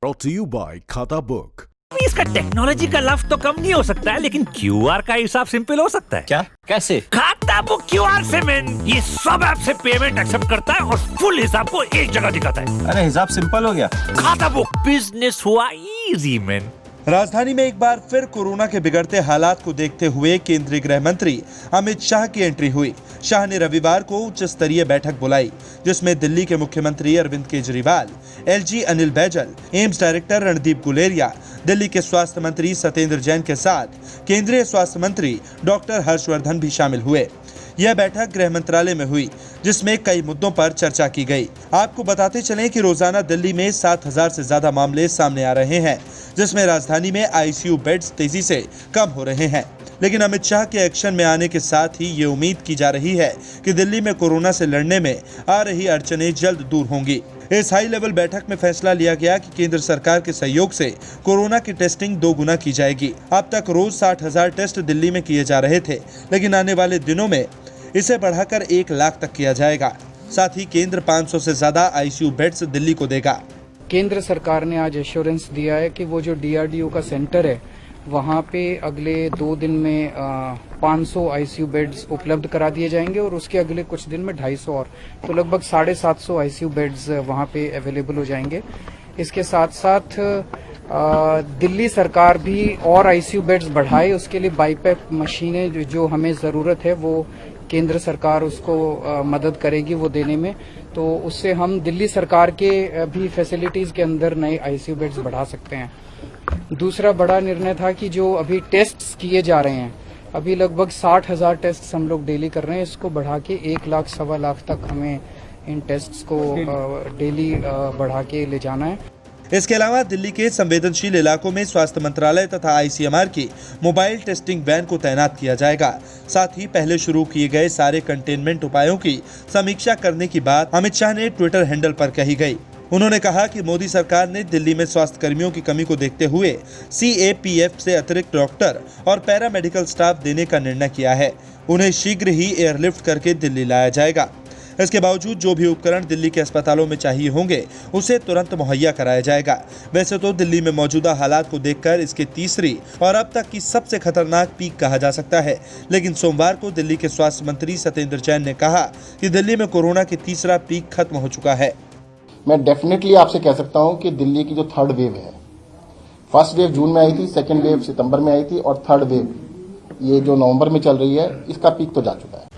Brought to you by खाता book. इसका technology का लाभ तो कम नहीं हो सकता है, लेकिन क्यूआर का हिसाब सिंपल हो सकता है। क्या? कैसे? खाता बुक क्यूआर से मैन, ये सब ऐप से पेमेंट एक्सेप्ट करता है और फुल हिसाब को एक जगह दिखाता है। अरे हिसाब सिंपल हो गया। खाता बुक बिजनेस हुआ इजी मैन। राजधानी में एक बार फिर कोरोना के बिगड़ते हालात को देखते हुए केंद्रीय गृह मंत्री अमित शाह की एंट्री हुई। शाह ने रविवार को उच्च स्तरीय बैठक बुलाई, जिसमें दिल्ली के मुख्यमंत्री Arvind Kejriwal, LG Anil Baijal, AIIMS director Randeep Guleria, Delhi के स्वास्थ्य मंत्री सत्येंद्र जैन के साथ केंद्रीय स्वास्थ्य मंत्री डॉक्टर हर्षवर्धन भी शामिल हुए। यह बैठक गृह मंत्रालय में हुई, जिसमें कई मुद्दों पर चर्चा की गई। आपको बताते चलें कि रोजाना दिल्ली में 7,000 से ज्यादा मामले सामने आ रहे हैं, जिसमें राजधानी में आईसीयू बेड्स तेजी से कम हो रहे हैं। लेकिन अमित शाह के एक्शन में आने के साथ ही ये उम्मीद की जा रही है कि दिल्ली में कोरोना से लड़ने में आ रही अड़चनें जल्द दूर होंगी। इस हाई लेवल बैठक में फैसला लिया गया कि केंद्र सरकार के सहयोग से कोरोना की टेस्टिंग 2 गुना की जाएगी। अब तक रोज 60,000 टेस्ट दिल्ली में किए जा रहे थे, लेकिन आने वाले दिनों में इसे बढ़ाकर 1 लाख तक किया जाएगा। साथ ही केंद्र 500 से ज्यादा आईसीयू बेड्स दिल्ली को देगा। केंद्र सरकार ने आज एश्योरेंस दिया है कि वो जो डीआरडीओ का सेंटर है, वहाँ पे अगले 2 दिन में 500 आईसीयू बेड्स उपलब्ध करा दिए जाएंगे और उसके अगले कुछ दिन में 250 और, तो लगभग 750 आईसीयू बेड्स वहाँ पे अवेलेबल हो जाएंगे। इसके साथ साथ दिल्ली सरकार भी और आईसीयू बेड्स बढ़ाए, उसके लिए बाईपैप मशीनें जो हमें ज़रूरत है वो केंद्र सरकार उसको मदद करेगी वो देने में, तो उससे हम दिल्ली सरकार के भी फैसिलिटीज़ के अंदर नए आईसीयू बेड्स बढ़ा सकते हैं। दूसरा बड़ा निर्णय था कि जो अभी टेस्ट्स किए जा रहे हैं, अभी लगभग 60,000 टेस्ट हम लोग डेली कर रहे हैं, इसको बढ़ा के 1 लाख सवा लाख तक हमें इन टेस्ट्स को डेली बढ़ा के ले जाना है। इसके अलावा दिल्ली के संवेदनशील इलाकों में स्वास्थ्य मंत्रालय तथा आईसीएमआर की मोबाइल टेस्टिंग वैन को तैनात किया जाएगा। साथ ही पहले शुरू किए गए सारे कंटेनमेंट उपायों की समीक्षा करने की बात अमित शाह ने ट्विटर हैंडल पर कही गई। उन्होंने कहा कि मोदी सरकार ने दिल्ली में स्वास्थ्य कर्मियों की कमी को देखते हुए सीएपीएफ से अतिरिक्त डॉक्टर और पैरामेडिकल स्टाफ देने का निर्णय किया है। उन्हें शीघ्र ही एयरलिफ्ट करके दिल्ली लाया जाएगा। इसके बावजूद जो भी उपकरण दिल्ली के अस्पतालों में चाहिए होंगे, उसे तुरंत मुहैया कराया जाएगा। वैसे तो दिल्ली में मौजूदा हालात को देखकर इसके तीसरी और अब तक की सबसे खतरनाक पीक कहा जा सकता है, लेकिन सोमवार को दिल्ली के स्वास्थ्य मंत्री सत्येंद्र जैन ने कहा कि दिल्ली में कोरोना की तीसरा पीक खत्म हो चुका है। मैं डेफिनेटली आपसे कह सकता हूं कि दिल्ली की जो 3rd वेव है, फर्स्ट वेव जून में आई थी, 2nd वेव सितंबर में आई थी और 3rd वेव ये जो नवंबर में चल रही है, इसका पीक तो जा चुका है।